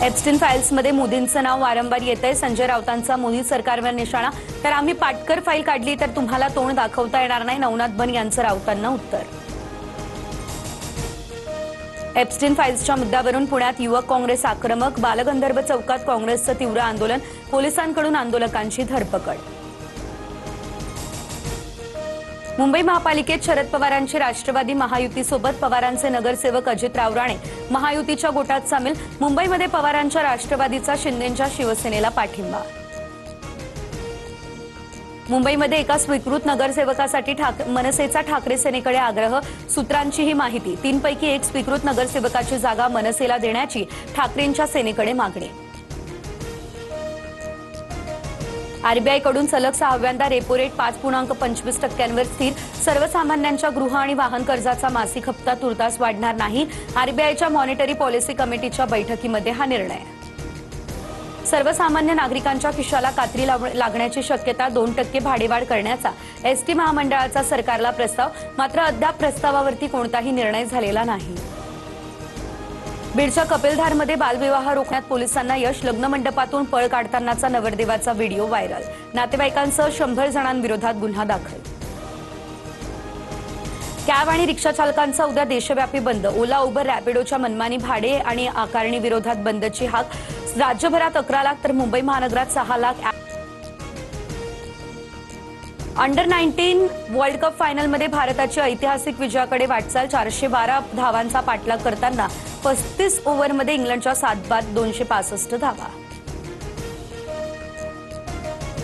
Epstein फाईल्समध्ये मोदींचं नाव वारंवार येतंय. संजय राऊतांचा मोदी सरकारवर निशाणा. तर आम्ही पाटकर फाईल काढली तर तुम्हाला तोंड दाखवता येणार नाही, नवनाथ बन यांचं राऊतांना उत्तर. एप्स्टीन फाईल्सच्या मुद्द्यावरून पुण्यात युवक काँग्रेस आक्रमक. बालगंधर्व चौकात काँग्रेसचं तीव्र आंदोलन. पोलिसांकडून आंदोलकांची धरपकड. मुंबई महापालिकेत शरद पवारांची राष्ट्रवादी महायुतीसोबत. पवारांचे नगरसेवक अजित रावराणे महायुतीच्या गोटात सामील. मुंबईमध्ये पवारांच्या राष्ट्रवादीचा शिंदेंच्या शिवसेनेला पाठिंबा. मुंबईमध्ये एका स्वीकृत नगरसेवकासाठी मनसेचा ठाकरे सेनेकडे आग्रह. सूत्रांची ही माहिती. 3 पैकी 1 स्वीकृत नगरसेवकाची जागा मनसेला देण्याची ठाकरेंच्या सेनेकडे मागणी. आरबीआयकडून सलग 6व्यांदा रेपो रेट 5.25% स्थिर. सर्वसामान्यांच्या गृह आणि वाहन कर्जाचा मासिक हप्ता तुर्तास वाढणार नाही. आरबीआयच्या मॉनिटरी पॉलिसी कमिटीच्या बैठकीमध्ये हा निर्णय. सर्वसामान्य नागरिकांच्या खिशाला कात्री लागण्याची शक्यता. 2% भाडेवाढ करण्याचा एसटी महामंडळाचा सरकारला प्रस्ताव. मात्र अद्याप प्रस्तावावरती कोणताही निर्णय झालेला नाही. बीडच्या कपिलधारमध्ये बालविवाह रोखण्यात पोलिसांना यश. लग्न मंडपातून पळ काढतानाचा नवरदेवाचा व्हिडिओ व्हायरल. नातेवाईकांसह 100 जणांविरोधात गुन्हा दाखल. कॅब आणि रिक्षा चालकांचा उद्या देशव्यापी बंद. ओला, उबर, रॅपिडोच्या मनमानी भाडे आणि आकारणी विरोधात बंदची हाक. राज्यभरात 11 लाख तर मुंबई महानगरात 6 लाख. अंडर 19 वर्ल्ड कप फायनलमध्ये भारताची ऐतिहासिक विजयाकडे वाटचाल. 412 धावांचा पाठलाग करताना 35 ओव्हरमध्ये इंग्लंडच्या 7 बाद 265 धावा.